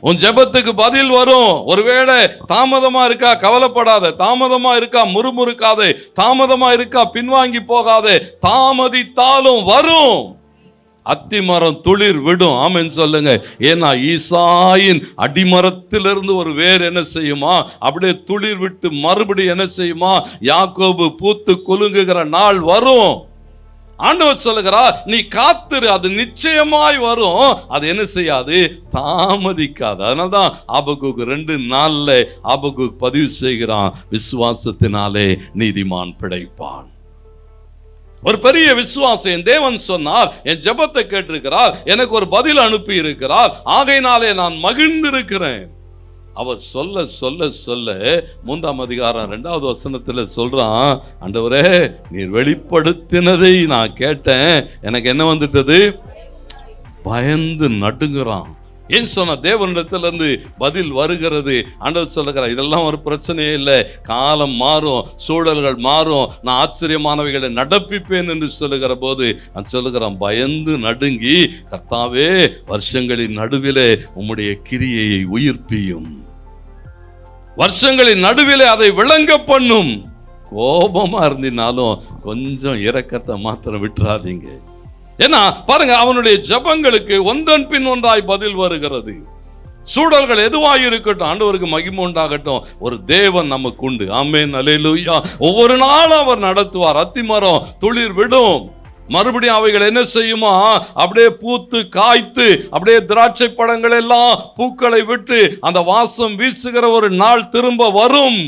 உன் ஜெபத்துக்கு பதில் வரும். ஒருவேளை தாமதமா இருக்கா, கவலைப்படாத. தாமதமா இருக்கா, முறுமுறுக்காதே. தாமதமா இருக்கா, பின்வாங்கி போகாதே. தாமதித்தாலும் வரும். அத்திமரம் துளிர் விடும். ஆமென் சொல்லுங்க. ஏன்னா ஈசாயின் அடிமரத்திலிருந்து ஒரு வேர் என்ன செய்யுமா, அப்படியே துளிர் விட்டு மறுபடியும் என்ன செய்யுமா, யாக்கோபு பூத்து குலுங்குகிற நாள் வரும். ஆண்டவர் சொல்லுகிறார், நீ காத்திரு, அது நிச்சயமாய் வரும். அது என்ன செய்யாது, தாமதிக்காது. அதனால்தான் ஆபகுக் 2:4 ஆபகுக் பதிவு செய்கிறான், விசுவாசத்தினாலே நீதிமான் பிழைப்பான். ஒரு பெரிய விசுவாசம். என் தேவன் சொன்னார், என் ஜெபத்தை கேட்டிருக்கிறார், எனக்கு ஒரு பதில் அனுப்பி இருக்கிறார், ஆகையினாலே நான் மகிழ்ந்திருக்கிறேன். அவர் சொல்ல சொல்ல சொல்ல 3ஆம் அதிகாரம் 2வது வசனத்துல சொல்றான், ஆண்டவரே நீர் வெளிப்படுத்தினதை நான் கேட்டேன், எனக்கு என்ன வந்துட்டது, பயந்து நடுங்குறான். ஏன் சொன்ன, தேவனிடத்திலிருந்து பதில் வருகிறது. ஆண்டவர் சொல்லுகிறார், இதெல்லாம் ஒரு பிரச்சனையே இல்லை, காலம் மாறும், சூழல்கள் மாறும், நான் ஆச்சரியமானவைகளை நடப்பிப்பேன் என்று சொல்லுகிற போது நான் சொல்லுகிறான், பயந்து நடுங்கி, கர்த்தாவே வருஷங்களின் நடுவிலே உம்முடைய கிரியையை உயிர்ப்பியும், வருஷங்களின் நடுவிலே அதை விளங்க பண்ணும். கோபமா இருந்தினாலும் கொஞ்சம் இரக்கத்தை மாத்திரம் விட்டுறாதீங்க. ஏன்னா பாருங்க, அவனுடைய ஜெபங்களுக்கு ஒன்றன் பின் ஒன்றாய் பதில் வருகிறது. சூழல்கள் எதுவாய் இருக்கட்டும், ஆண்டவருக்கு மகிமை உண்டாகட்டும். ஒரு தேவன் நமக்கு உண்டு. ஆமென், அல்லேலூயா. ஒவ்வொரு நாளும் அவர் நடத்துவார். அத்திமரம் துளிர் விடும், மறுபடியும் அவைகள் என்ன செய்யுமா, அப்படியே பூத்து காய்த்து, அப்படியே திராட்சை பழங்கள் எல்லாம் பூக்களை விட்டு அந்த வாசம் வீசுகிற ஒரு நாள் திரும்ப வரும்.